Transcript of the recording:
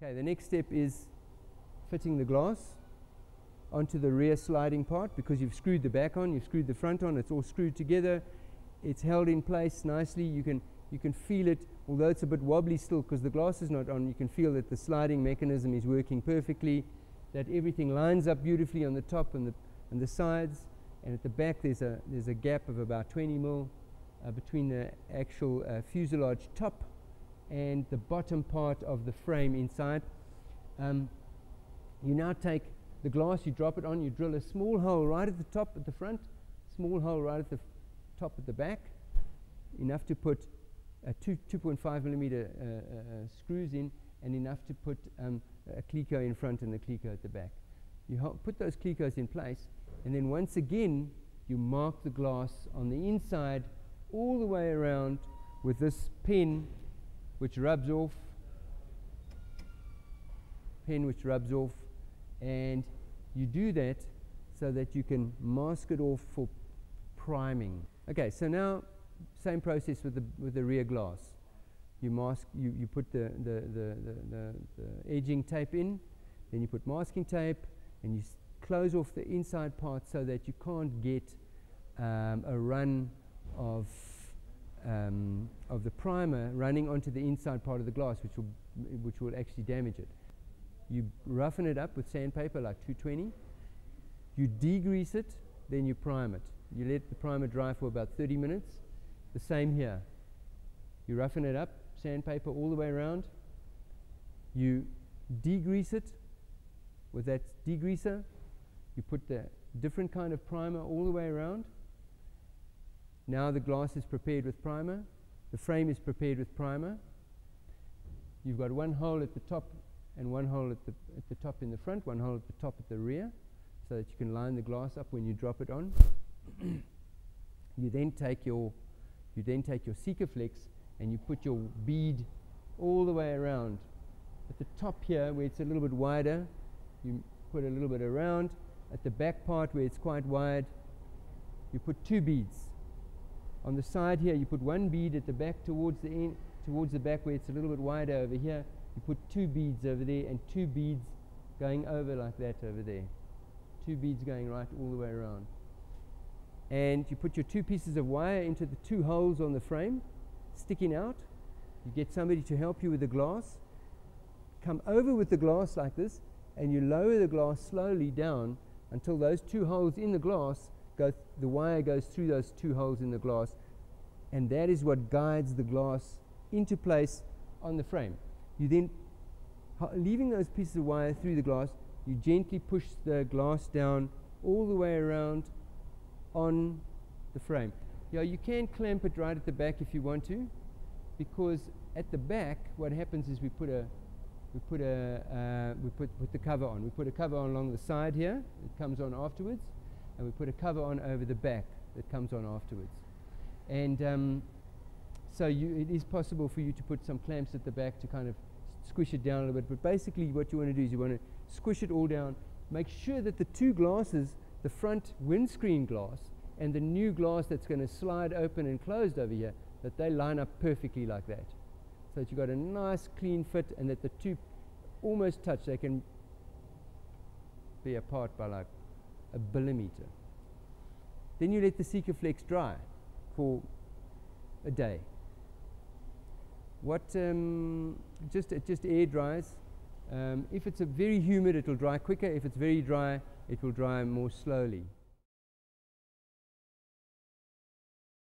Okay, the next step is fitting the glass onto the rear sliding part, because you've screwed the back on, you've screwed the front on, it's all screwed together, it's held in place nicely. You can feel it, although it's a bit wobbly still because the glass is not on. You can feel that the sliding mechanism is working perfectly, that everything lines up beautifully on the top and the sides, and at the back there's a gap of about 20 mil between the actual fuselage top and the bottom part of the frame inside. You now take the glass, you drop it on, you drill a small hole right at the top at the front, small hole right at the top at the back, enough to put 2.5 millimeter screws in, and enough to put a cleco in front and a cleco at the back. You put those clecos in place, and then once again you mark the glass on the inside all the way around with this pen which rubs off, and you do that so that you can mask it off for priming. Okay, so now same process with the rear glass. You mask, you put the edging tape in, then you put masking tape, and you close off the inside part so that you can't get a run of the primer running onto the inside part of the glass, which will actually damage it. You roughen it up with sandpaper like 220. You degrease it, then you prime it. You let the primer dry for about 30 minutes. The same here. You roughen it up, sandpaper all the way around. You degrease it with that degreaser. You put the different kind of primer all the way around. Now the glass is prepared with primer. The frame is prepared with primer. You've got one hole at the top and one hole at the top in the front, one hole at the top at the rear, so that you can line the glass up when you drop it on. You then take your Sikaflex and you put your bead all the way around. At the top here, where it's a little bit wider, you put a little bit around. At the back part, where it's quite wide, you put 2 beads. On the side here, you put 1 bead at the back towards the end, towards the back where it's a little bit wider over here. You put 2 beads over there and 2 beads going over like that over there. 2 beads going right all the way around. And you put your 2 pieces of wire into the 2 holes on the frame, sticking out. You get somebody to help you with the glass. Come over with the glass like this, and you lower the glass slowly down until those 2 holes in the glass the wire goes through those 2 holes in the glass, and that is what guides the glass into place on the frame. You then, leaving those pieces of wire through the glass, you gently push the glass down all the way around on the frame. Yeah, you can clamp it right at the back if you want to, because at the back what happens is we put the cover on. We put a cover on along the side here, it comes on afterwards, and we put a cover on over the back that comes on afterwards. And so it is possible for you to put some clamps at the back to kind of squish it down a little bit, but basically what you want to do is you want to squish it all down, make sure that the 2 glasses, the front windscreen glass and the new glass that's going to slide open and closed over here, that they line up perfectly like that, so that you've got a nice clean fit and that the 2 almost touch. They can be apart by like a millimeter. Then you let the Sikaflex dry for a day. It just air dries. If it's very humid, it will dry quicker. If it's very dry, it will dry more slowly.